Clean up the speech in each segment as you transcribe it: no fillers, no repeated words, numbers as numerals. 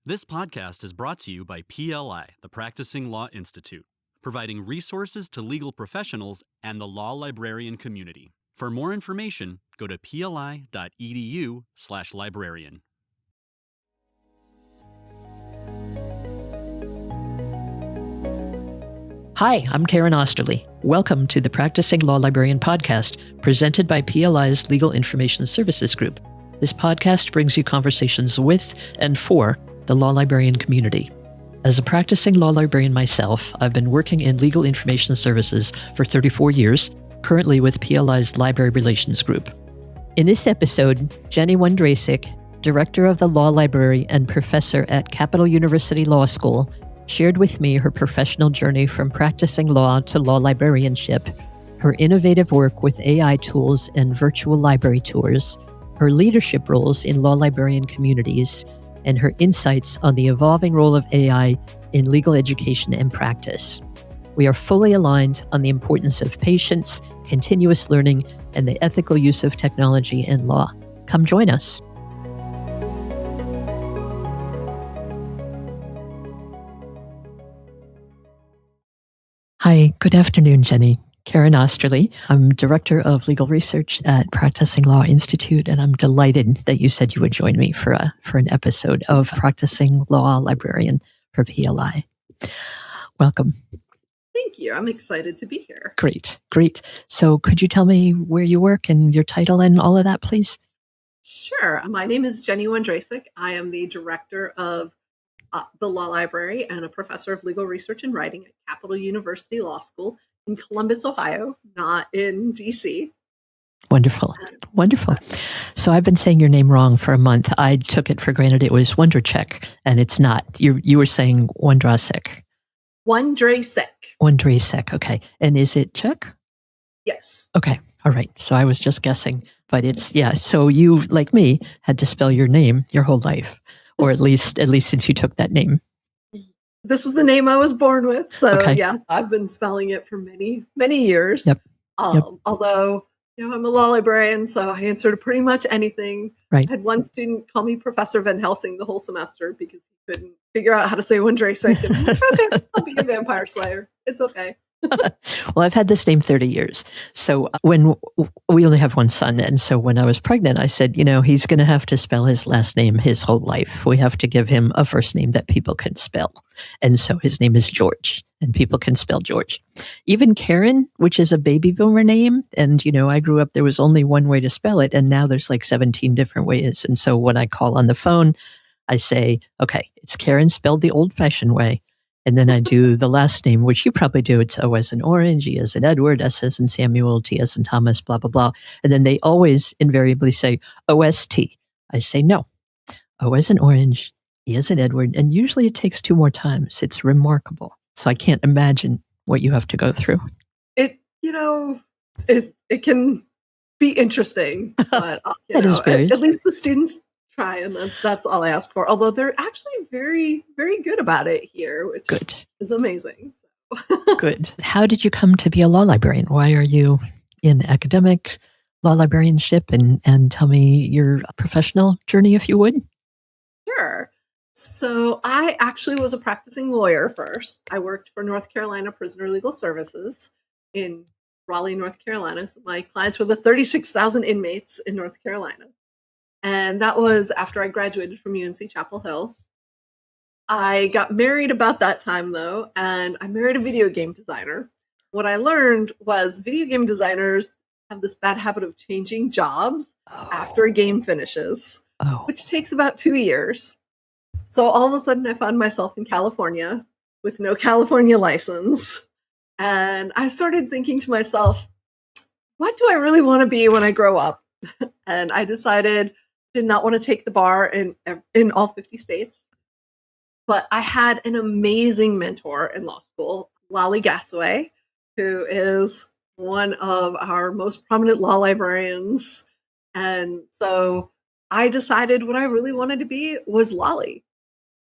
This podcast is brought to you by PLI, the Practicing Law Institute, providing resources to legal professionals and the law librarian community. For more information, go to pli.edu/librarian. Hi, I'm Karen Osterly. Welcome to the Practicing Law Librarian podcast, presented by PLI's Legal Information Services Group. This podcast brings you conversations with and for the law librarian community. As a practicing law librarian myself, I've been working in legal information services for 34 years, currently with PLI's Library Relations Group. In this episode, Jenny Wondracek, Director of the Law Library and Professor at Capital University Law School, shared with me her professional journey from practicing law to law librarianship, her innovative work with AI tools and virtual library tours, her leadership roles in law librarian communities, and her insights on the evolving role of AI in legal education and practice. We are fully aligned on the importance of patience, continuous learning, and the ethical use of technology in law. Come join us. Hi, good afternoon, Jenny. Karen Osterly. I'm Director of Legal Research at Practicing Law Institute, and I'm delighted that you said you would join me for an episode of Practicing Law Librarian for PLI. Welcome. Thank you. I'm excited to be here. Great. So could you tell me where you work and your title and all of that, please? Sure. My name is Jenny Wondracek. I am the Director of the Law Library and a Professor of Legal Research and Writing at Capital University Law School in Columbus, Ohio, not in DC. Wonderful. So I've been saying your name wrong for a month. I took it for granted it was Wondracek, and it's not. You were saying Wondracek. Wondracek, okay. And is it Czech? Yes. Okay, all right. So I was just guessing, but it's, yeah. So you, like me, had to spell your name your whole life, or at least since you took that name. This is the name I was born with. So okay. Yeah, I've been spelling it for many, many years. Yep. Although, I'm a law librarian, so I answer to pretty much anything. Right. I had one student call me Professor Van Helsing the whole semester because he couldn't figure out how to say Wondracek. And okay, I'll be a vampire slayer. It's okay. Well, I've had this name 30 years. So when we only have one son, and so when I was pregnant, I said, he's going to have to spell his last name his whole life. We have to give him a first name that people can spell. And so his name is George, and people can spell George. Even Karen, which is a baby boomer name, and, I grew up, there was only one way to spell it, and now there's like 17 different ways. And so when I call on the phone, I say, okay, it's Karen spelled the old-fashioned way. And then I do the last name, which you probably do. It's O as in Orange, E as in Edward, S as in Samuel, T as in Thomas, blah, blah, blah. And then they always invariably say OST. I say no. O as in Orange, E as in Edward. And usually it takes 2 more times. It's remarkable. So I can't imagine what you have to go through. It can be interesting, but That is very at least the students try, and that's all I ask for. Although they're actually very, very good about it here, which is amazing. Good. How did you come to be a law librarian? Why are you in academics, law librarianship, and tell me your professional journey, if you would? Sure. So I actually was a practicing lawyer first. I worked for North Carolina Prisoner Legal Services in Raleigh, North Carolina. So my clients were the 36,000 inmates in North Carolina. And that was after I graduated from UNC Chapel Hill. I got married about that time, though, and I married a video game designer. What I learned was video game designers have this bad habit of changing jobs after a game finishes, which takes about 2 years. So all of a sudden, I found myself in California with no California license. And I started thinking to myself, what do I really want to be when I grow up? And I decided did not want to take the bar in all 50 states. But I had an amazing mentor in law school, Lolly Gasaway, who is one of our most prominent law librarians. And so I decided what I really wanted to be was Lolly.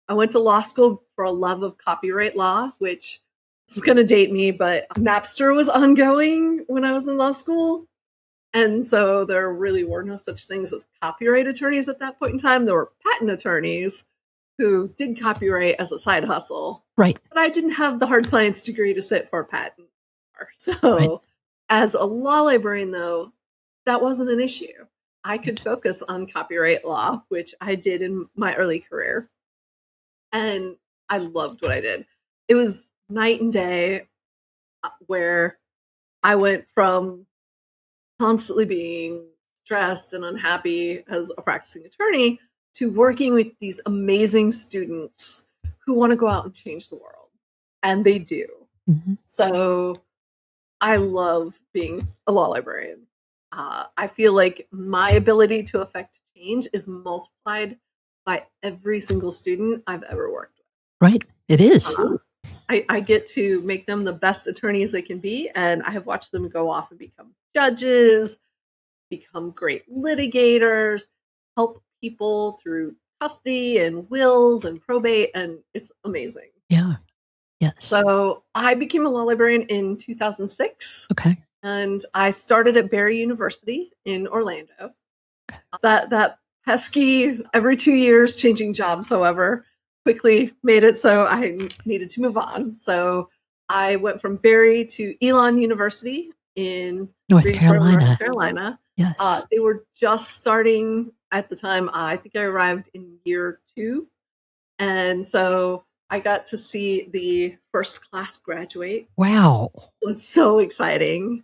I went to law school for a love of copyright law, which is going to date me, but Napster was ongoing when I was in law school. And so there really were no such things as copyright attorneys at that point in time. There were patent attorneys who did copyright as a side hustle. Right. But I didn't have the hard science degree to sit for a patent. So Right. as a law librarian, though, that wasn't an issue. I could focus on copyright law, which I did in my early career. And I loved what I did. It was night and day, where I went from constantly being stressed and unhappy as a practicing attorney to working with these amazing students who want to go out and change the world. And they do. Mm-hmm. So I love being a law librarian. I feel like my ability to affect change is multiplied by every single student I've ever worked with. Right. It is. I get to make them the best attorneys they can be, and I have watched them go off and become judges, become great litigators, help people through custody and wills and probate, and it's amazing. Yeah. Yes. So I became a law librarian in 2006. Okay. And I started at Barry University in Orlando. That pesky every 2 years changing jobs, however, quickly made it so I needed to move on. So I went from Barry to Elon University in North Greensboro, Carolina. North Carolina. Yes. They were just starting at the time. I think I arrived in year 2. And so I got to see the first class graduate. Wow. It was so exciting.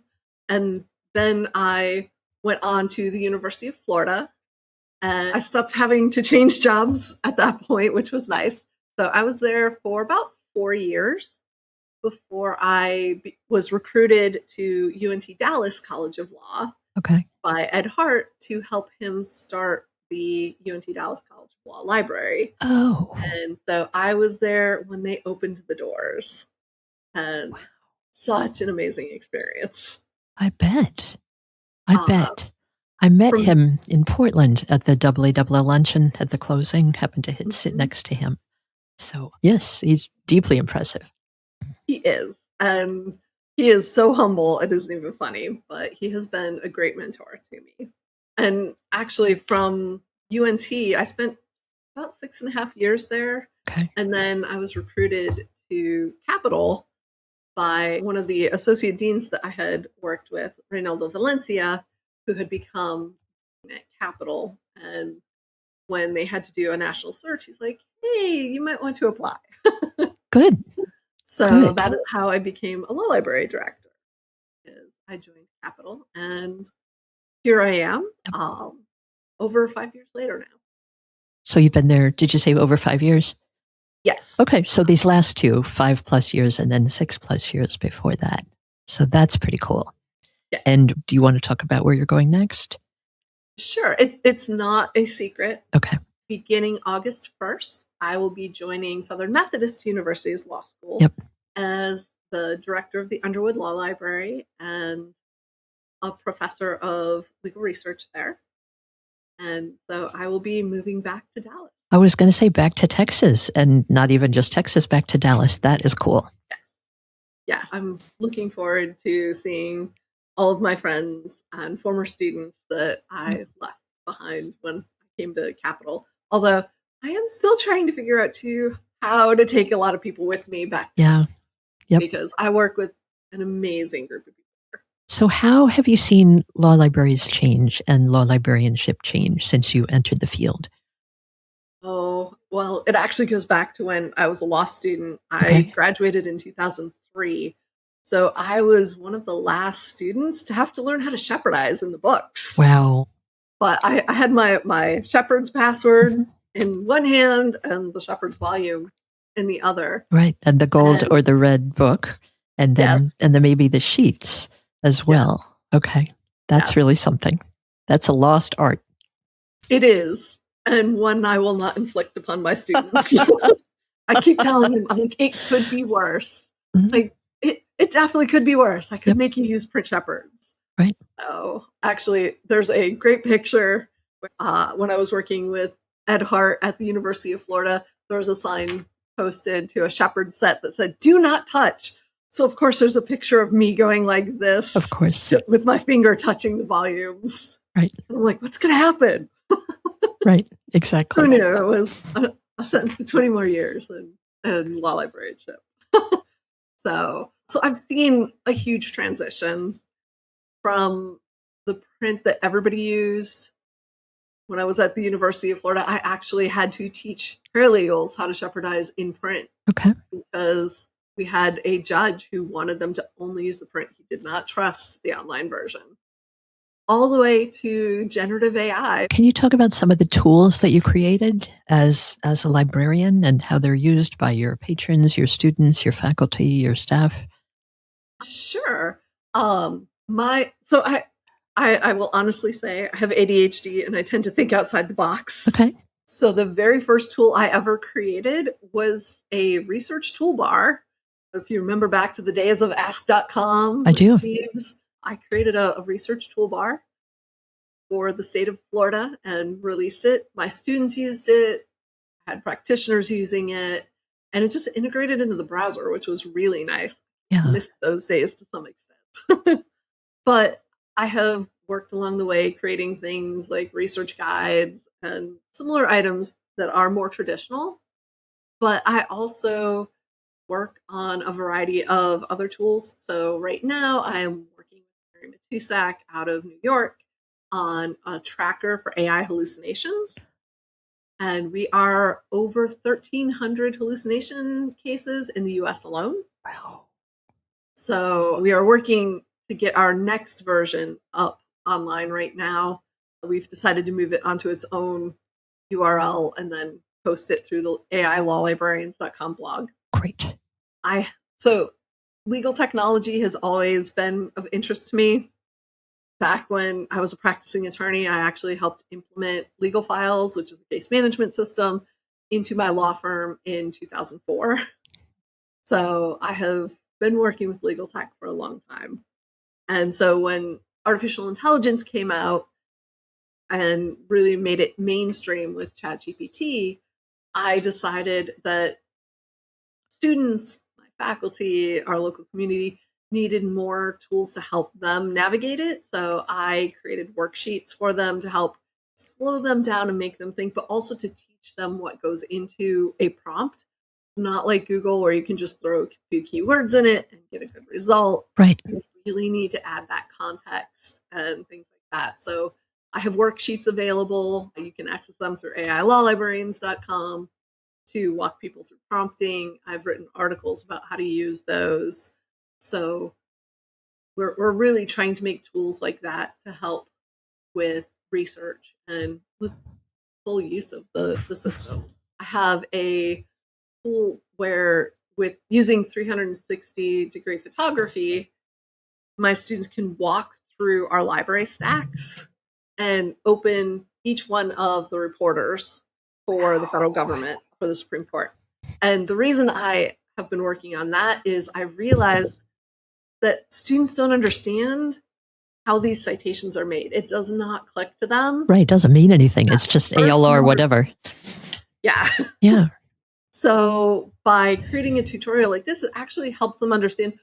And then I went on to the University of Florida, and I stopped having to change jobs at that point, which was nice. So I was there for about 4 years before I was recruited to UNT Dallas College of Law by Ed Hart to help him start the UNT Dallas College of Law Library. Oh. And so I was there when they opened the doors. And such an amazing experience. I bet. I met him in Portland at the AA luncheon at the closing, happened to sit next to him. So, yes, he's deeply impressive. He is. And he is so humble, it isn't even funny, but he has been a great mentor to me. And actually, from UNT, I spent about 6.5 years there. Okay. And then I was recruited to Capitol by one of the associate deans that I had worked with, Reynaldo Valencia, who had become at Capitol. And when they had to do a national search, he's like, hey, you might want to apply. Good. So that is how I became a law library director. I joined Capitol, and here I am, over 5 years later now. So you've been there, did you say over 5 years? Yes. Okay, so these last 2, 5+ years, and then 6+ years before that. So that's pretty cool. Yeah. And do you want to talk about where you're going next? Sure. It's not a secret. Okay. Beginning August 1st, I will be joining Southern Methodist University's law school as the director of the Underwood Law Library and a professor of legal research there. And so I will be moving back to Dallas. I was going to say back to Texas, and not even just Texas, back to Dallas. That is cool. Yes. Yeah, I'm looking forward to seeing all of my friends and former students that I left behind when I came to Capitol. Although I am still trying to figure out too how to take a lot of people with me back to Dallas, because I work with an amazing group of people here. So how have you seen law libraries change and law librarianship change since you entered the field? Oh, well, it actually goes back to when I was a law student. I graduated in 2003. So I was one of the last students to have to learn how to shepherdize in the books. Wow. But I had my shepherd's password in one hand and the shepherd's volume in the other. Right. And the gold or the red book. And then maybe the sheets as well. Yes. Okay. That's really something. That's a lost art. It is. And one I will not inflict upon my students. I keep telling them, I'm like, it could be worse. Like, it definitely could be worse. I could make you use print shepherds. Right. Oh, actually, there's a great picture. When I was working with Ed Hart at the University of Florida, there was a sign posted to a shepherd set that said, "Do not touch." So, of course, there's a picture of me going like this. Of course. With my finger touching the volumes. Right. And I'm like, what's going to happen? Right. Exactly. Who knew? It was a sentence to 20 more years and law librarianship. So I've seen a huge transition from the print that everybody used. When I was at the University of Florida, I actually had to teach paralegals how to shepherdize in print. Okay. Because we had a judge who wanted them to only use the print. He did not trust the online version. All the way to generative AI. Can you talk about some of the tools that you created as a librarian and how they're used by your patrons, your students, your faculty, your staff? Sure. I will honestly say I have ADHD and I tend to think outside the box. Okay. So the very first tool I ever created was a research toolbar. If you remember back to the days of ask.com. I do. Jeeves, I created a research toolbar for the state of Florida and released it. My students used it, had practitioners using it, and it just integrated into the browser, which was really nice. Yeah. I missed those days to some extent. But I have worked along the way creating things like research guides and similar items that are more traditional. But I also work on a variety of other tools. So right now I am working with Mary Matusak out of New York on a tracker for AI hallucinations. And we are over 1,300 hallucination cases in the US alone. Wow. So we are working to get our next version up online right now. We've decided to move it onto its own URL and then post it through the AILawLibrarians.com blog. Great. So legal technology has always been of interest to me. Back when I was a practicing attorney, I actually helped implement Legal Files, which is a case management system, into my law firm in 2004. So I have been working with legal tech for a long time. And so when artificial intelligence came out and really made it mainstream with ChatGPT, I decided that students, my faculty, our local community needed more tools to help them navigate it. So I created worksheets for them to help slow them down and make them think, but also to teach them what goes into a prompt. Not like Google where you can just throw a few keywords in it and get a good result. Right. You really need to add that context and things like that. So I have worksheets available. You can access them through AILawLibrarians.com to walk people through prompting. I've written articles about how to use those. So we're really trying to make tools like that to help with research and with full use of the system. I have a tool where with using 360-degree photography, my students can walk through our library stacks and open each one of the reporters for the federal government, for the Supreme Court. And the reason I have been working on that is I realized that students don't understand how these citations are made. It does not click to them. Right. It doesn't mean anything. It's just ALR, whatever. Yeah. Yeah. So by creating a tutorial like this, it actually helps them understand,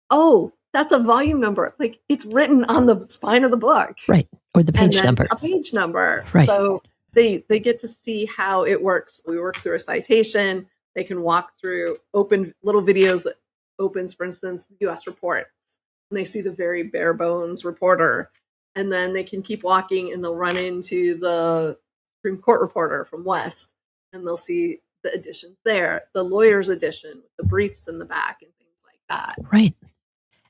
oh, that's a volume number. Like it's written on the spine of the book. Right. Or the page number. A page number. Right. So they get to see how it works. We work through a citation. They can walk through open little videos that opens, for instance, the U.S. reports. And they see the very bare bones reporter. And then they can keep walking and they'll run into the Supreme Court reporter from West. And they'll see the editions there, the lawyer's edition with the briefs in the back and things like that. Right.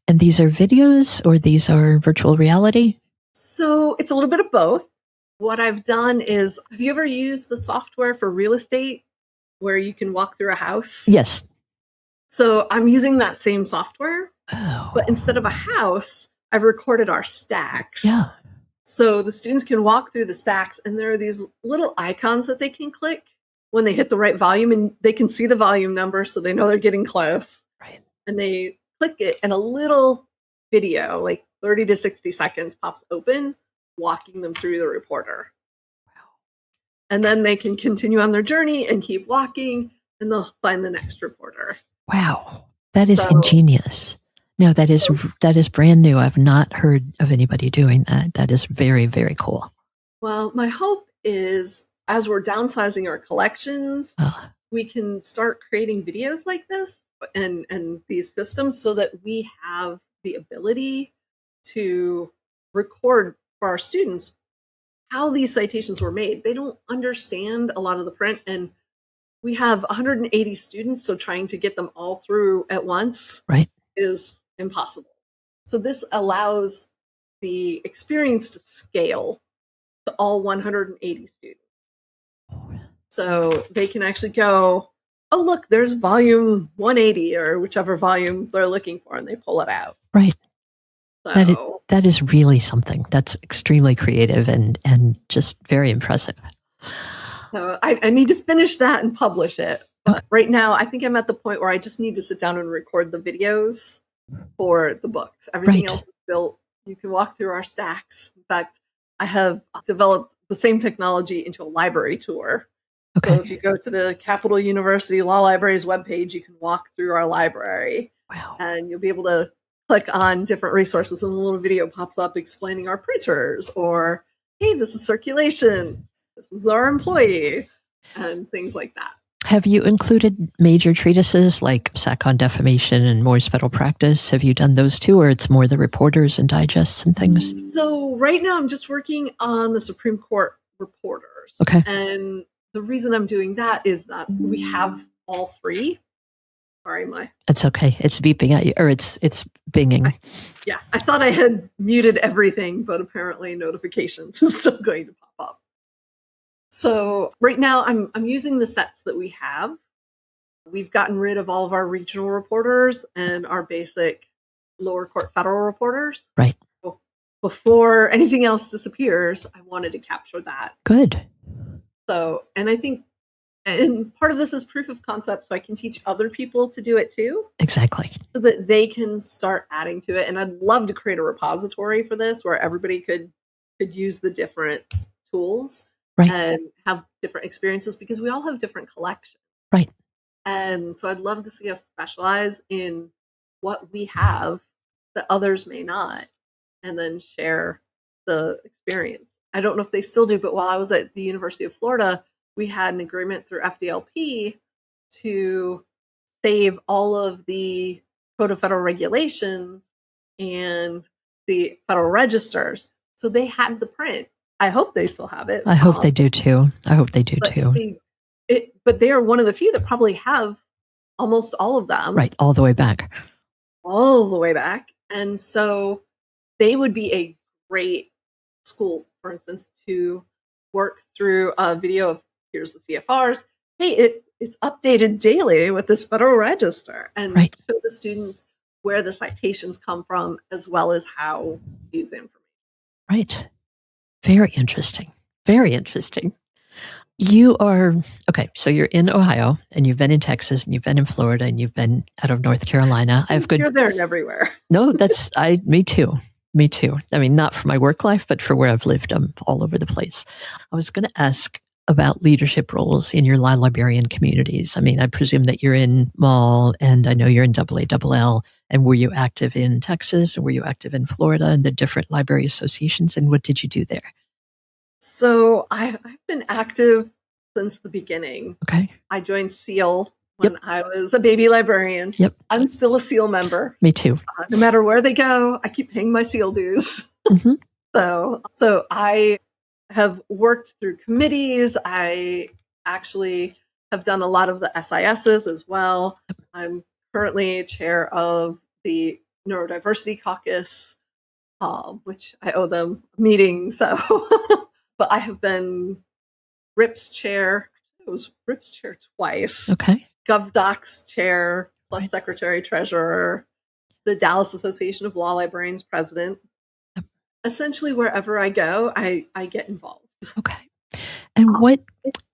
And these are videos or these are virtual reality? So it's a little bit of both. What I've done is, have you ever used the software for real estate where you can walk through a house? Yes. So I'm using that same software, Oh. but instead of a house, I've recorded our stacks. Yeah. So the students can walk through the stacks and there are these little icons that they can click when they hit the right volume and they can see the volume number so they know they're getting close. Right. And they click it and a little video, like 30 to 60 seconds, pops open, walking them through the reporter. Wow. And then they can continue on their journey and keep walking and they'll find the next reporter. Wow. That is So- ingenious. No, that is brand new. I've not heard of anybody doing that. That is very, very cool. Well, my hope is as we're downsizing our collections, we can start creating videos like this and these systems so that we have the ability to record for our students how these citations were made. They don't understand a lot of the print, and we have 180 students, so trying to get them all through at once is impossible. So this allows the experience to scale to all 180 students. So they can actually go, oh, look, there's volume 180 or whichever volume they're looking for, and they pull it out. Right. So that is really something. That's extremely creative and just very impressive. So I need to finish that and publish it. But right now, I think I'm at the point where I just need to sit down and record the videos for the books. Everything else is built. You can walk through our stacks. In fact, I have developed the same technology into a library tour. Okay. So if you go to the Capital University Law Library's webpage, you can walk through our library. Wow. And you'll be able to click on different resources and a little video pops up explaining our printers, or, hey, this is circulation. This is our employee, and things like that. Have you included major treatises like Sack on Defamation and Moore's Federal Practice? Have you done those too, or it's more the reporters and digests and things? So right now I'm just working on the Supreme Court reporters. Okay. And the reason I'm doing that is that we have all three. Sorry, It's okay. It's beeping at you, or it's binging. I thought I had muted everything, but apparently notifications is still going to pop up. So right now I'm using the sets that we have. We've gotten rid of all of our regional reporters and our basic lower court federal reporters. Right. So before anything else disappears, I wanted to capture that. Good. So, and I think, and part of this is proof of concept, so I can teach other people to do it too. Exactly. So that they can start adding to it. And I'd love to create a repository for this where everybody could use the different tools. Right. And have different experiences because we all have different collections. Right. And so I'd love to see us specialize in what we have that others may not, and then share the experience. I don't know if they still do, but while I was at the University of Florida, we had an agreement through FDLP to save all of the Code of Federal Regulations and the Federal Registers. So they had the print. I hope they still have it. I hope they do too. But they are one of the few that probably have almost all of them. Right, all the way back. All the way back. And so they would be a great school, for instance, to work through a video of here's the CFRs. Hey, it's updated daily with this Federal Register, and show the students where the citations come from as well as how to use the information. Right. Very interesting. Very interesting. You are, okay, so you're in Ohio, and you've been in Texas, and you've been in Florida, and you've been out of North Carolina. You're there and everywhere. No, me too. Me too. I mean, not for my work life, but for where I've lived. I'm all over the place. I was going to ask about leadership roles in your law librarian communities. I mean, I presume that you're in MAL, and I know you're in AALL. And were you active in Texas, or were you active in Florida and the different library associations? And what did you do there? So I've been active since the beginning. Okay. I joined SEAL when I was a baby librarian. Yep. I'm still a SEAL member. Me too. No matter where they go, I keep paying my SEAL dues. Mm-hmm. So I have worked through committees. I actually have done a lot of the SISs as well. I'm currently chair of the Neurodiversity Caucus, which I owe them a meeting. So, but I have been RIPS chair. I was RIPS chair twice. Okay. GovDocs chair plus secretary treasurer, the Dallas Association of Law Librarians president. Yep. Essentially, wherever I go, I get involved. Okay. And what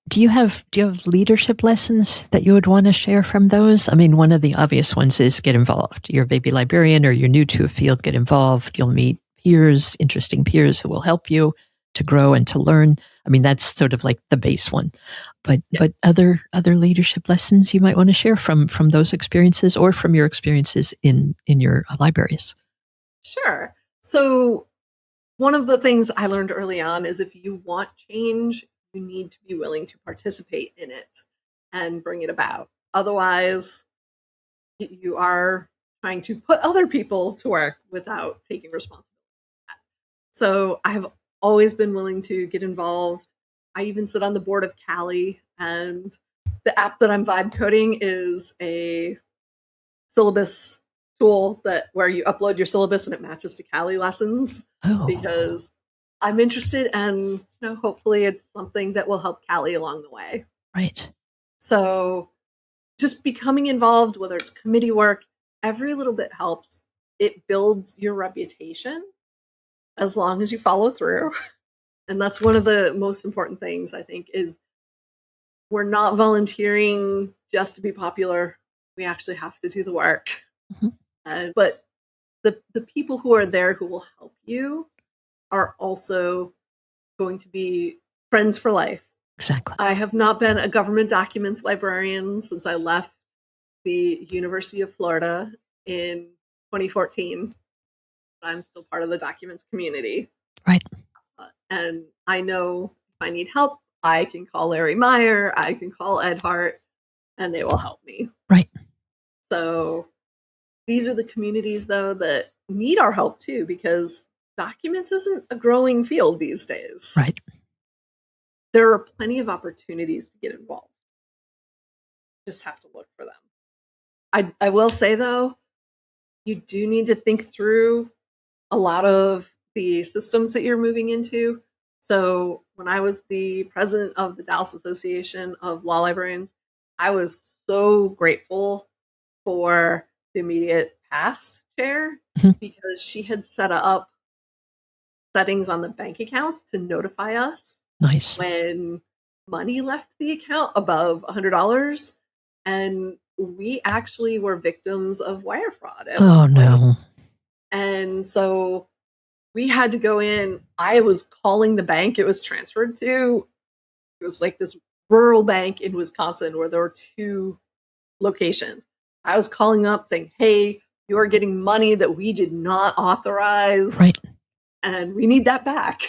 do you have leadership lessons that you would want to share from those? I mean, one of the obvious ones is get involved. You're a baby librarian or you're new to a field, get involved. You'll meet peers, interesting peers who will help you. to grow and to learn. I mean, that's sort of like the base one. But other leadership lessons you might want to share from those experiences or from your experiences in your libraries. Sure. So one of the things I learned early on is if you want change, you need to be willing to participate in it and bring it about. Otherwise, you are trying to put other people to work without taking responsibility. So I have always been willing to get involved. I even sit on the board of Cali, and the app that I'm vibe coding is a syllabus tool where you upload your syllabus and it matches to Cali lessons. Because I'm interested, and hopefully it's something that will help Cali along the way. Right. So just becoming involved, whether it's committee work, every little bit helps. It builds your reputation as long as you follow through. And that's one of the most important things, I think, is we're not volunteering just to be popular. We actually have to do the work. Mm-hmm. But the people who are there who will help you are also going to be friends for life. Exactly. I have not been a government documents librarian since I left the University of Florida in 2014. I'm still part of the documents community. Right. And I know if I need help, I can call Larry Meyer, I can call Ed Hart, and they will help me. Right. So these are the communities, though, that need our help, too, because documents isn't a growing field these days. Right. There are plenty of opportunities to get involved. Just have to look for them. I will say, though, you do need to think through a lot of the systems that you're moving into. So when I was the president of the Dallas Association of Law Librarians, I was so grateful for the immediate past chair because she had set up settings on the bank accounts to notify us when money left the account above $100. And we actually were victims of wire fraud. Oh, no. And so we had to go in. I was calling the bank it was transferred to. It was like this rural bank in Wisconsin where there were 2 locations. I was calling up saying, hey, you're getting money that we did not authorize. Right. And we need that back.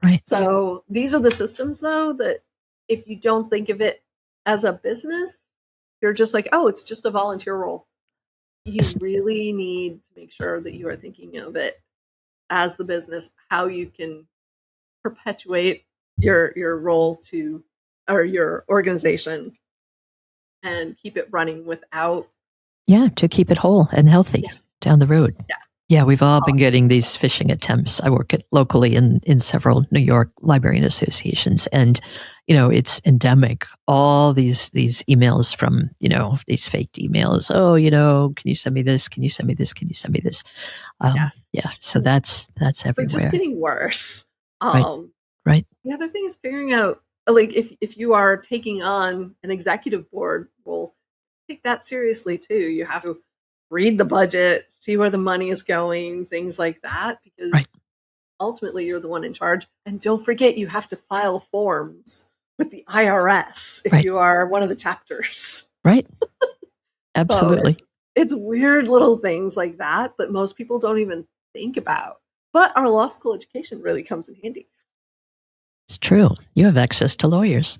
Right. So these are the systems, though, that if you don't think of it as a business, you're just like, oh, it's just a volunteer role. You really need to make sure that you are thinking of it as the business, how you can perpetuate your role or your organization and keep it running without. Yeah, to keep it whole and healthy down the road. Yeah. Yeah, we've all been getting these phishing attempts. I work locally in several New York librarian associations, and it's endemic. All these emails from these faked emails. Oh, can you send me this? Can you send me this? Can you send me this? Yes. Yeah. So that's everywhere. They're just getting worse. Right. The other thing is figuring out, like, if you are taking on an executive board role, take that seriously too. You have to read the budget, see where the money is going, things like that, because ultimately you're the one in charge. And don't forget, you have to file forms with the IRS if you are one of the chapters. Right. Absolutely. So it's weird little things like that most people don't even think about. But our law school education really comes in handy. It's true. You have access to lawyers.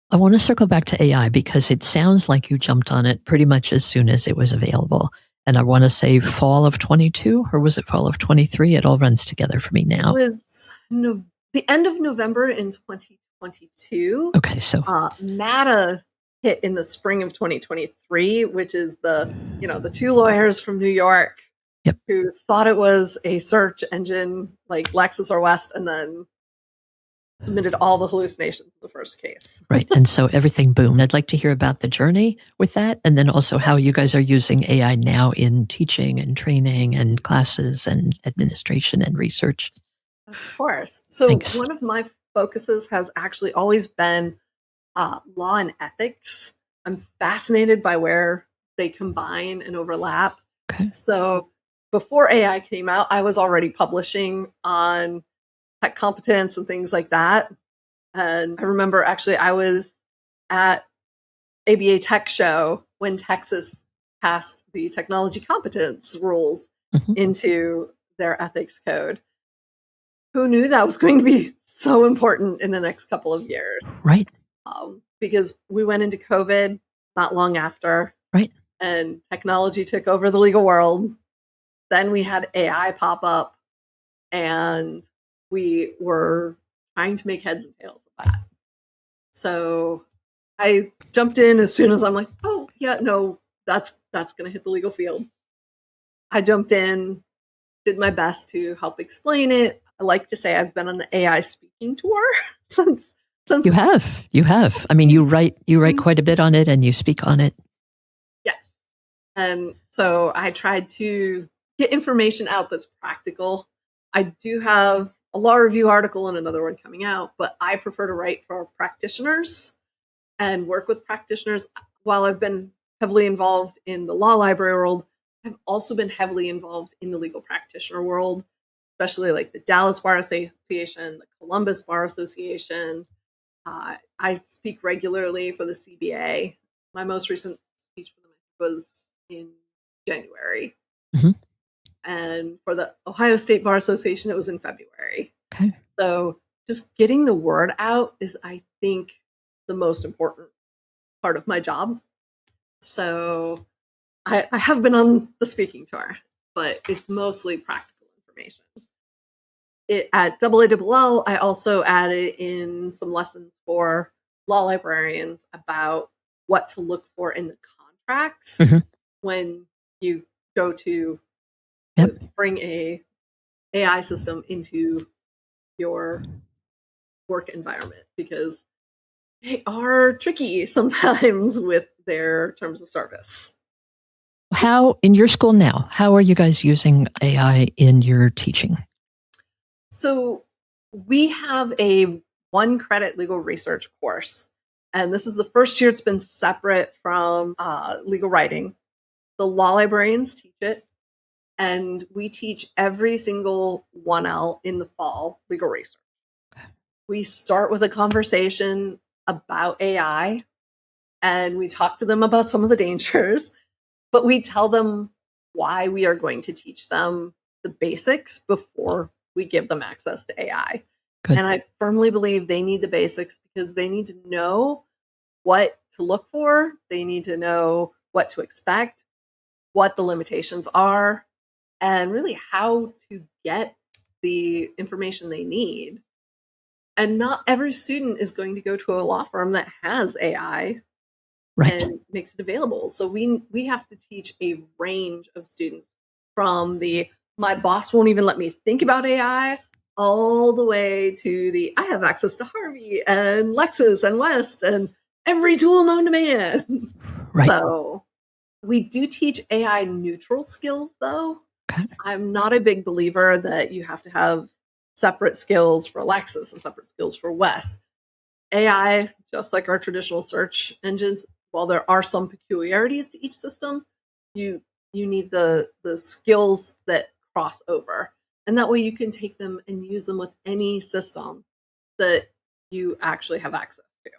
I want to circle back to AI because it sounds like you jumped on it pretty much as soon as it was available. And I want to say fall of 22, or was it fall of 23? It all runs together for me now. It was the end of November in 2022. Okay, so MATA hit in the spring of 2023, which is the 2 lawyers from New York who thought it was a search engine like Lexis or West, and then submitted all the hallucinations in the first case. Right. And so everything boomed. I'd like to hear about the journey with that, and then also how you guys are using AI now in teaching and training and classes and administration and research. Of course. So one of my focuses has actually always been law and ethics. I'm fascinated by where they combine and overlap. Okay. So before AI came out, I was already publishing on tech competence and things like that. And I remember actually I was at ABA Tech Show when Texas passed the technology competence rules into their ethics code. Who knew that was going to be so important in the next couple of years? Right. Because we went into COVID not long after. Right. And technology took over the legal world. Then we had AI pop up, and we were trying to make heads and tails of that. So I jumped in as soon as I'm like, oh, yeah, no, that's going to hit the legal field. I jumped in, did my best to help explain it. I like to say I've been on the AI speaking tour since You have. I mean, you write quite a bit on it and you speak on it. Yes. And so I tried to get information out that's practical. I do have a law review article and another one coming out, but I prefer to write for practitioners and work with practitioners. While I've been heavily involved in the law library world, I've also been heavily involved in the legal practitioner world, especially like the Dallas Bar Association, the Columbus Bar Association. I speak regularly for the CBA. My most recent speech for them was in January. And for the Ohio State Bar Association, it was in February. Okay. So just getting the word out is, I think, the most important part of my job. So I have been on the speaking tour, but it's mostly practical information. At AALL, I also added in some lessons for law librarians about what to look for in the contracts when you go to bring a AI system into your work environment, because they are tricky sometimes with their terms of service. How, in your school now, how are you guys using AI in your teaching? So we have a 1-credit legal research course, and this is the first year it's been separate from legal writing. The law librarians teach it, and we teach every single 1L in the fall legal research. We start with a conversation about AI, and we talk to them about some of the dangers, but we tell them why we are going to teach them the basics before we give them access to AI. Good. And I firmly believe they need the basics because they need to know what to look for. They need to know what to expect, what the limitations are, and really how to get the information they need. And not every student is going to go to a law firm that has AI and makes it available. So we have to teach a range of students, from the my boss won't even let me think about AI all the way to the I have access to Harvey and Lexis and West and every tool known to man. So we do teach AI neutral skills, though. I'm not a big believer that you have to have separate skills for Lexis and separate skills for West. AI, just like our traditional search engines, while there are some peculiarities to each system, you need the skills that cross over. And that way you can take them and use them with any system that you actually have access to.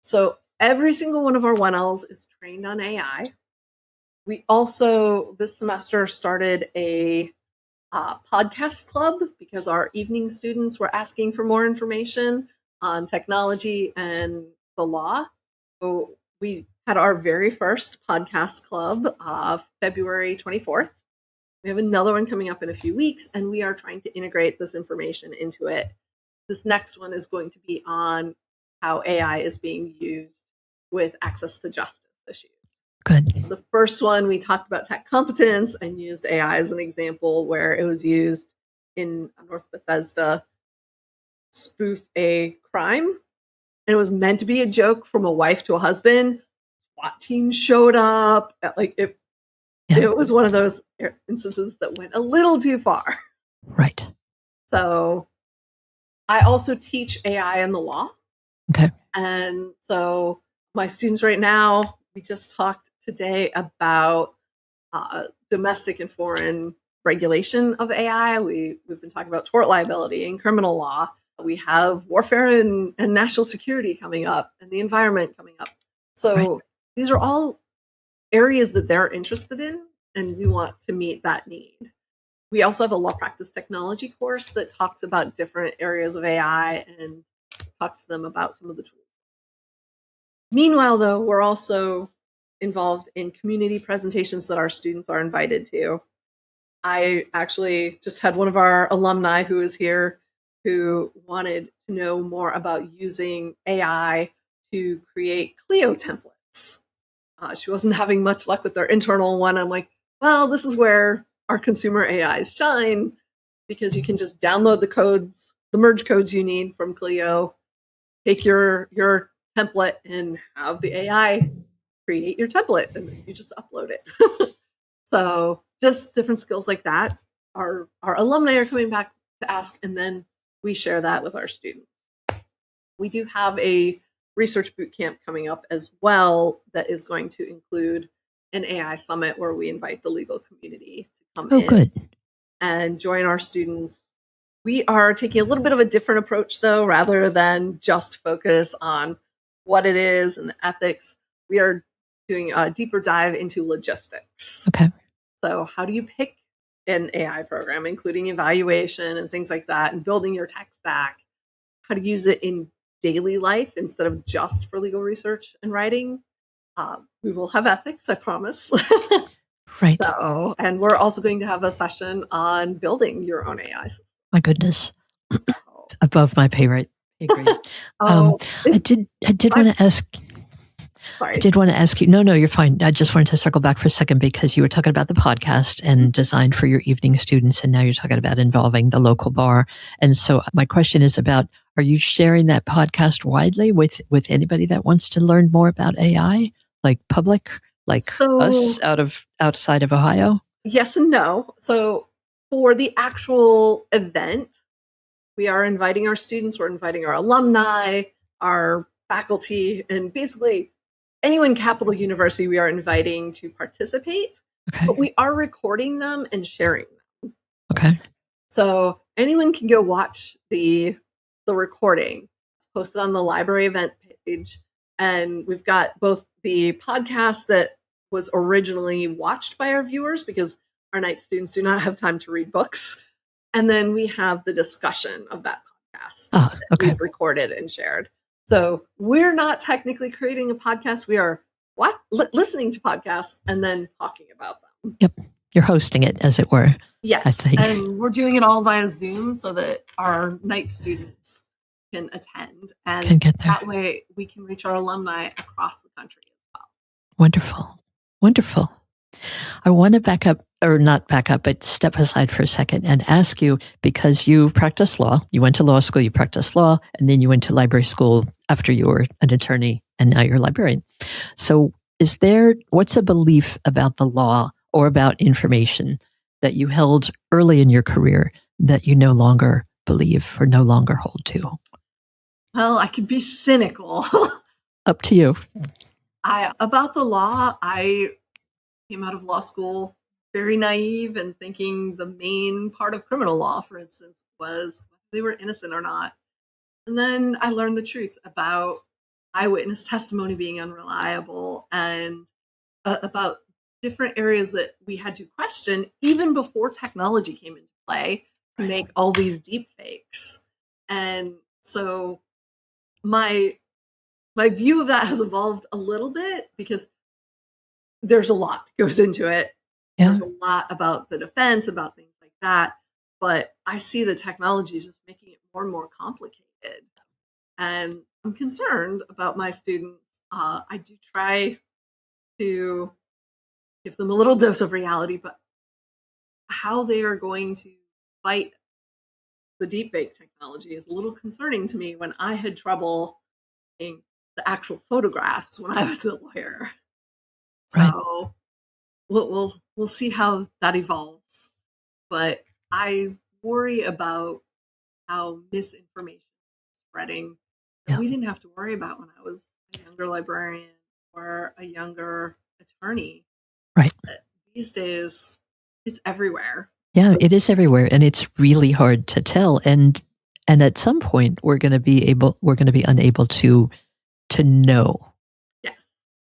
So every single one of our 1Ls is trained on AI. We also, this semester, started a podcast club because our evening students were asking for more information on technology and the law. So we had our very first podcast club February 24th. We have another one coming up in a few weeks, and we are trying to integrate this information into it. This next one is going to be on how AI is being used with access to justice issues. Good. The first one, we talked about tech competence and used AI as an example where it was used in North Bethesda spoof a crime. And it was meant to be a joke from a wife to a husband. SWAT team showed up. It was one of those instances that went a little too far. Right. So I also teach AI in the law. Okay. And so my students right now, we just talked today about domestic and foreign regulation of AI. We've been talking about tort liability and criminal law. We have warfare and national security coming up, and the environment coming up. So these are all areas that they're interested in, and we want to meet that need. We also have a law practice technology course that talks about different areas of AI and talks to them about some of the tools. Meanwhile, though, we're also involved in community presentations that our students are invited to. I actually just had one of our alumni who is here who wanted to know more about using AI to create Clio templates. She wasn't having much luck with their internal one. I'm like, well, this is where our consumer AIs shine, because you can just download the codes, the merge codes you need from Clio, take your template and have the AI create your template, and you just upload it. So just different skills like that. Our alumni are coming back to ask, and then we share that with our students. We do have a research boot camp coming up as well that is going to include an AI summit where we invite the legal community to come in and join our students. We are taking a little bit of a different approach, though, rather than just focus on what it is and the ethics. We are doing a deeper dive into logistics. Okay. So how do you pick an AI program, including evaluation and things like that, and building your tech stack? How to use it in daily life instead of just for legal research and writing. We will have ethics, I promise. Right. So, and we're also going to have a session on building your own AI system. My goodness. Above my pay grade. Oh, I did want to ask. Sorry. I did want to ask you. No, you're fine. I just wanted to circle back for a second because you were talking about the podcast and designed for your evening students, and now you're talking about involving the local bar. And so my question is about: are you sharing that podcast widely with anybody that wants to learn more about AI, like public, like us outside of Ohio? Yes and no. So for the actual event, we are inviting our students, we're inviting our alumni, our faculty, and basically anyone Capital University we are inviting to participate. Okay. But we are recording them and sharing them. Okay. So anyone can go watch the recording. It's posted on the library event page. And we've got both the podcast that was originally watched by our viewers, because our night students do not have time to read books. And then we have the discussion of that podcast that we've recorded and shared. So we're not technically creating a podcast. We are listening to podcasts and then talking about them. Yep. You're hosting it, as it were. Yes. I think. And we're doing it all via Zoom so that our night students can attend. And can get there. That way we can reach our alumni across the country as well. Wonderful. Wonderful. I want to back up, or not back up, but step aside for a second and ask you, because you practice law, you went to law school, you practiced law, and then you went to library school after you were an attorney, and now you're a librarian. So what's a belief about the law or about information that you held early in your career that you no longer believe or no longer hold to? Well, I could be cynical. Up to you. About the law, I came out of law school very naive and thinking the main part of criminal law, for instance, was whether they were innocent or not. And then I learned the truth about eyewitness testimony being unreliable and about different areas that we had to question even before technology came into play to make all these deep fakes. And so my view of that has evolved a little bit, because there's a lot that goes into it. Yeah. There's a lot about the defense, about things like that. But I see the technology is just making it more and more complicated. And I'm concerned about my students. I do try to give them a little dose of reality, but how they are going to fight the deepfake technology is a little concerning to me, when I had trouble getting the actual photographs when I was a lawyer. So we'll see how that evolves. But I worry about how misinformation is spreading that we didn't have to worry about when I was a younger librarian or a younger attorney. Right. These days, it's everywhere. Yeah, it is everywhere, and it's really hard to tell. And at some point, we're going to be unable to know. Yes.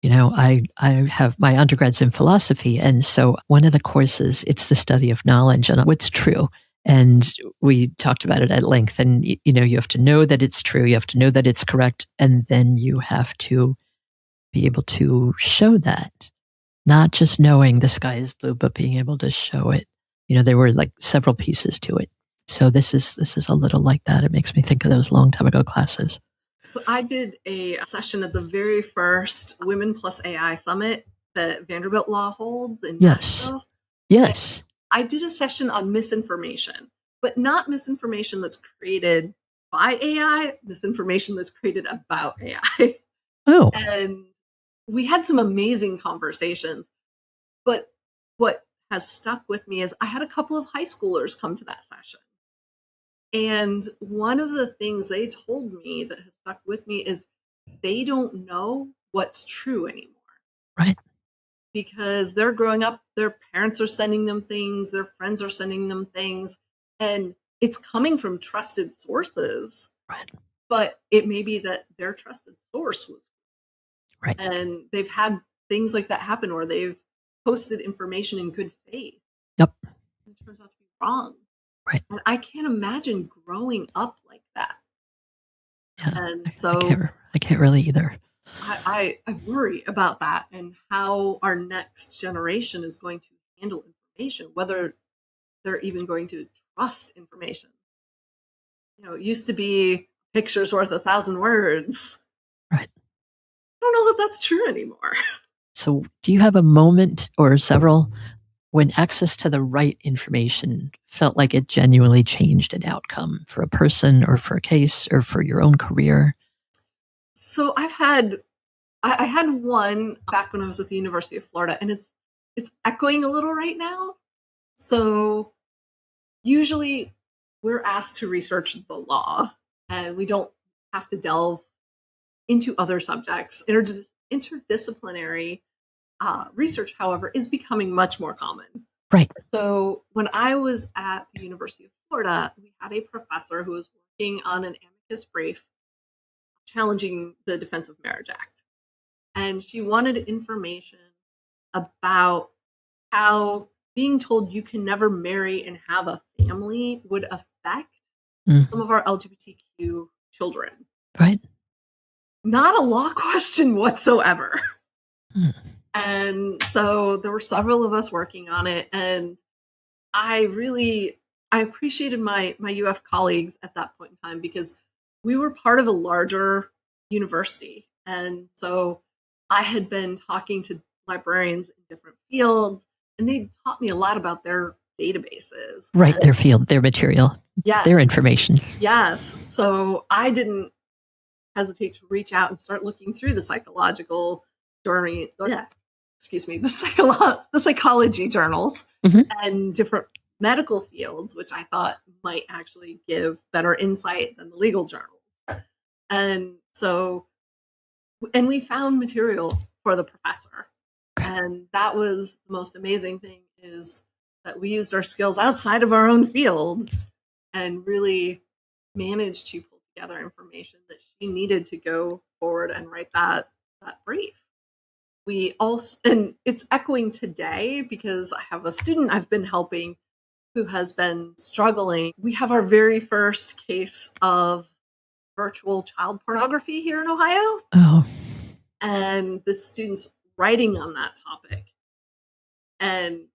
I have my undergrad's in philosophy, and so one of the courses, it's the study of knowledge and what's true. And we talked about it at length. And you have to know that it's true, you have to know that it's correct, and then you have to be able to show that. Not just knowing the sky is blue, but being able to show it. There were like several pieces to it. So this is a little like that. It makes me think of those long time ago classes. So I did a session at the very first Women Plus AI Summit that Vanderbilt Law holds in Yes. Nashville. Yes. I did a session on misinformation, but not misinformation that's created by AI, misinformation that's created about AI. Oh. And we had some amazing conversations. But what has stuck with me is I had a couple of high schoolers come to that session. And one of the things they told me that has stuck with me is they don't know what's true anymore. Right. Because they're growing up, their parents are sending them things, their friends are sending them things, and it's coming from trusted sources. Right. But it may be that their trusted source was right. And they've had things like that happen where they've posted information in good faith. Yep. And it turns out to be wrong. Right. And I can't imagine growing up like that. Yeah. And so I can't really either. I worry about that and how our next generation is going to handle information, whether they're even going to trust information. It used to be pictures worth 1,000 words. Right. I don't know that that's true anymore. So do you have a moment or several when access to the right information felt like it genuinely changed an outcome for a person or for a case or for your own career? So I had one back when I was at the University of Florida, and it's echoing a little right now. So usually we're asked to research the law, and we don't have to delve into other subjects. Interdisciplinary research, however, is becoming much more common. Right. So when I was at the University of Florida, we had a professor who was working on an amicus brief challenging the Defense of Marriage Act. And she wanted information about how being told you can never marry and have a family would affect some of our LGBTQ children. Right. Not a law question whatsoever. Mm. And so there were several of us working on it. And I appreciated my UF colleagues at that point in time because we were part of a larger university. And so I had been talking to librarians in different fields, and they taught me a lot about their databases. Right, their field, their material, yes, their information. Yes. So I didn't hesitate to reach out and start looking through the psychological journey. The psychology journals and different medical fields, which I thought might actually give better insight than the legal journals. And we found material for the professor. And that was the most amazing thing, is that we used our skills outside of our own field and really managed to pull together information that she needed to go forward and write that brief. We also, and it's echoing today because I have a student I've been helping who has been struggling. We have our very first case of virtual child pornography here in Ohio. Oh. And the student's writing on that topic. And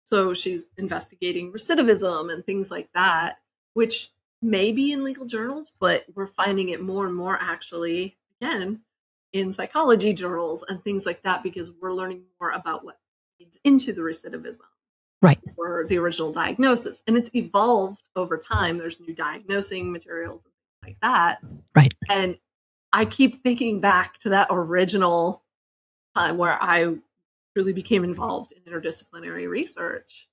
so she's investigating recidivism and things like that, which may be in legal journals, but we're finding it more and more actually, again, in psychology journals and things like that, because we're learning more about what feeds into the recidivism. Right. Or the original diagnosis. And it's evolved over time. There's new diagnosing materials and things like that. Right. And I keep thinking back to that original time where I really became involved in interdisciplinary research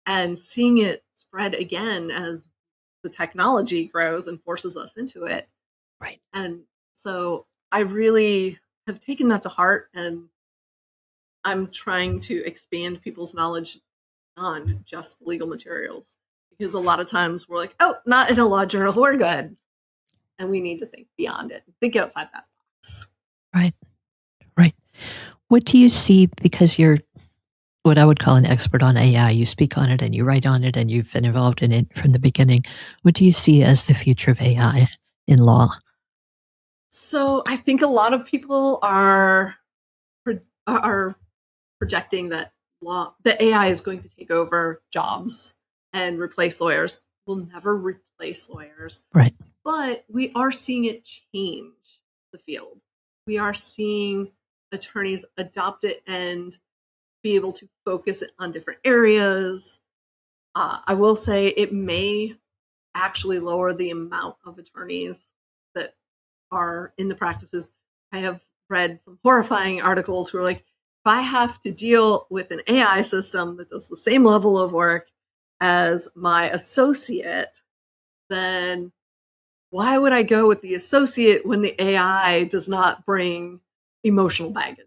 and seeing it spread again as the technology grows and forces us into it. Right. And so I really have taken that to heart, and I'm trying to expand people's knowledge beyond just the legal materials. Because a lot of times we're like, oh, not in a law journal, we're good. And we need to think beyond it, think outside that box. Right. Right. What do you see, because you're what I would call an expert on AI, you speak on it and you write on it and you've been involved in it from the beginning. What do you see as the future of AI in law? So I think a lot of people are projecting that AI is going to take over jobs and replace lawyers. We'll never replace lawyers. Right. But we are seeing it change the field. We are seeing attorneys adopt it and be able to focus it on different areas. I will say it may actually lower the amount of attorneys that are in the practices. I have read some horrifying articles who are like, if I have to deal with an AI system that does the same level of work as my associate, then why would I go with the associate when the AI does not bring emotional baggage?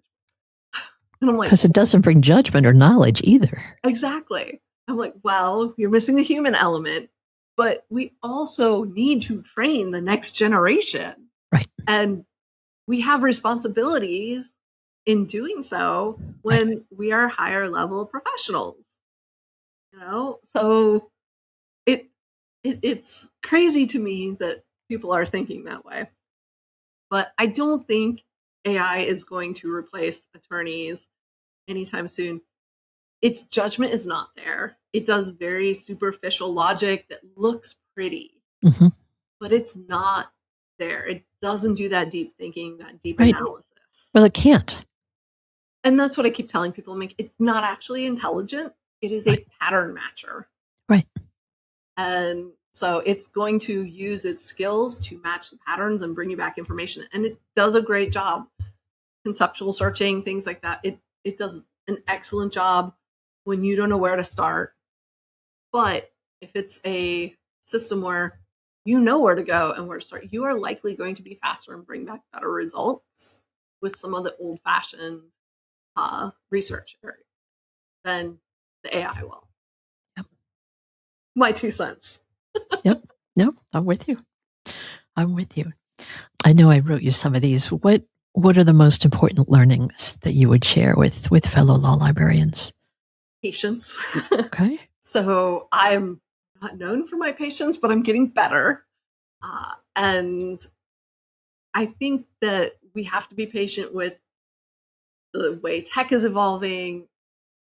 And I'm like, because it doesn't bring judgment or knowledge either. Exactly. I'm like, well, you're missing the human element, but we also need to train the next generation. Right. And we have responsibilities in doing so when we are higher level professionals. So it's crazy to me that people are thinking that way. But I don't think AI is going to replace attorneys anytime soon. Its judgment is not there. It does very superficial logic that looks pretty, but it's not there. It doesn't do that deep thinking, that deep analysis. Well, it can't. And that's what I keep telling people. I'm like, it's not actually intelligent. It is a pattern matcher. Right. And so it's going to use its skills to match the patterns and bring you back information. And it does a great job. Conceptual searching, things like that. It does an excellent job when you don't know where to start. But if it's a system where you know where to go and where to start, you are likely going to be faster and bring back better results with some of the old-fashioned research areas than the AI will. Yep. My 2 cents. Yep. No, I'm with you. I know I wrote you some of these. What are the most important learnings that you would share with fellow law librarians? Patience. Okay. So I'm not known for my patience, but I'm getting better. And I think that we have to be patient with the way tech is evolving,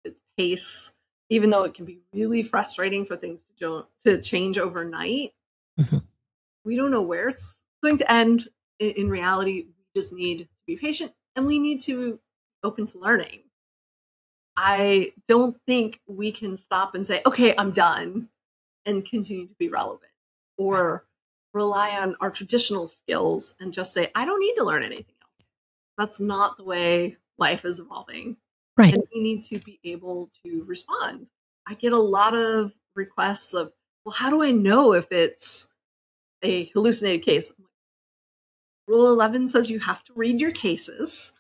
its pace, even though it can be really frustrating for things to change overnight. We don't know where it's going to end. In reality, we just need to be patient and we need to be open to learning. I don't think we can stop and say, okay, I'm done, and continue to be relevant, or rely on our traditional skills and just say, I don't need to learn anything else. That's not the way life is evolving. Right. And we need to be able to respond. I get a lot of requests of, well, how do I know if it's a hallucinated case? Rule 11 says you have to read your cases.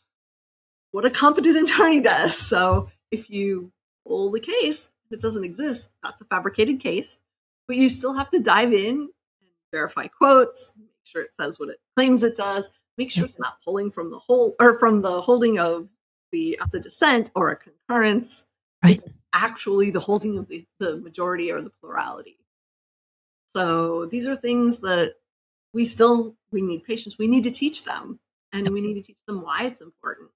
What a competent attorney does. So if you pull the case, if it doesn't exist, that's a fabricated case. But you still have to dive in and verify quotes, make sure it says what it claims it does, make sure it's not pulling from the whole or from the holding of the dissent or a concurrence. Right. It's actually the holding of the majority or the plurality. So these are things that we need patience. We need to teach them, and we need to teach them why it's important.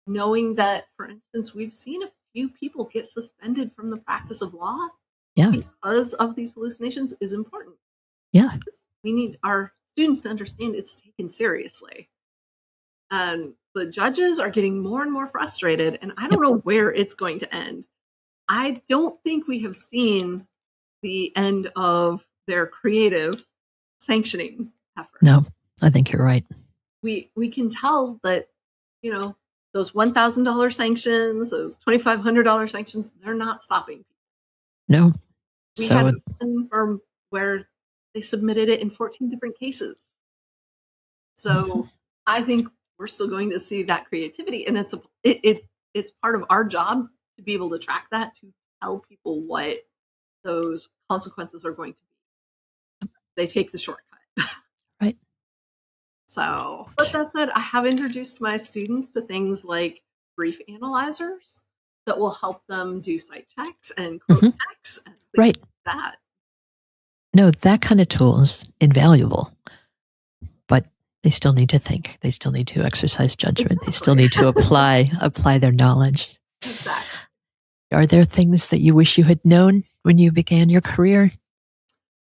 Knowing that, for instance, we've seen a few people get suspended from the practice of law because of these hallucinations is important. Yeah. We need our students to understand it's taken seriously. And the judges are getting more and more frustrated, and I don't know where it's going to end. I don't think we have seen the end of their creative sanctioning effort. No, I think you're right. We can tell that, those $1,000 sanctions, those $2,500 sanctions, they're not stopping people. No. We had one firm where they submitted it in 14 different cases. So I think we're still going to see that creativity, and it's part of our job to be able to track that, to tell people what those consequences are going to be. They take the shortcut. Right. So, but that said, I have introduced my students to things like brief analyzers that will help them do site checks and quote checks and things Right. like that. No, that kind of tool is invaluable, but they still need to think. They still need to exercise judgment. Exactly. They still need to apply their knowledge. Exactly. Are there things that you wish you had known when you began your career?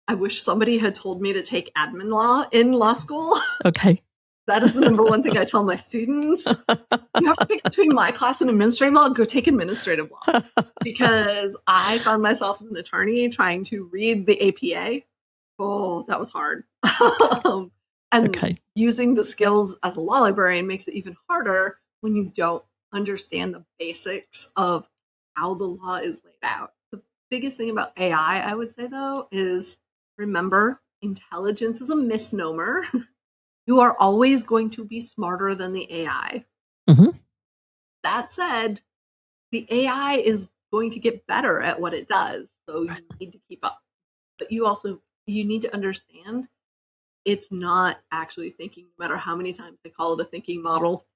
I wish somebody had told me to take admin law in law school. Okay. That is the number one thing I tell my students. You have to pick between my class and administrative law, go take administrative law. Because I found myself as an attorney trying to read the APA. Oh, that was hard. And using the skills as a law librarian makes it even harder when you don't understand the basics of how the law is laid out. The biggest thing about AI, I would say, though, is remember, intelligence is a misnomer. You are always going to be smarter than the AI. That said, the AI is going to get better at what it does, so you need to keep up. But you need to understand it's not actually thinking, no matter how many times they call it a thinking model.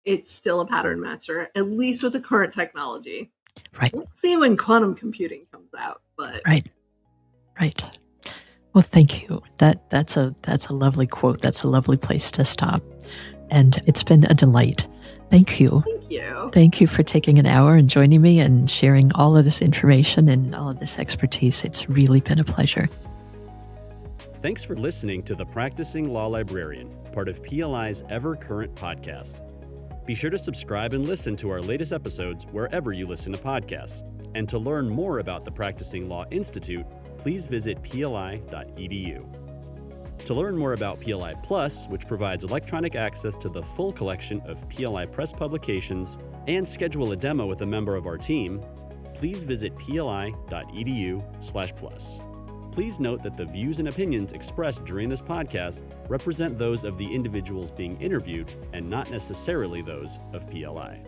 It's still a pattern matcher, at least with the current technology. Right. We'll see when quantum computing comes out, but Right. Well, thank you. That's a lovely quote. That's a lovely place to stop. And it's been a delight. Thank you. Thank you. Thank you for taking an hour and joining me and sharing all of this information and all of this expertise. It's really been a pleasure. Thanks for listening to The Practicing Law Librarian, part of PLI's Ever Current podcast. Be sure to subscribe and listen to our latest episodes wherever you listen to podcasts. And to learn more about the Practicing Law Institute, please visit pli.edu. To learn more about PLI Plus, which provides electronic access to the full collection of PLI Press publications, and schedule a demo with a member of our team, please visit pli.edu/plus. Please note that the views and opinions expressed during this podcast represent those of the individuals being interviewed and not necessarily those of PLI.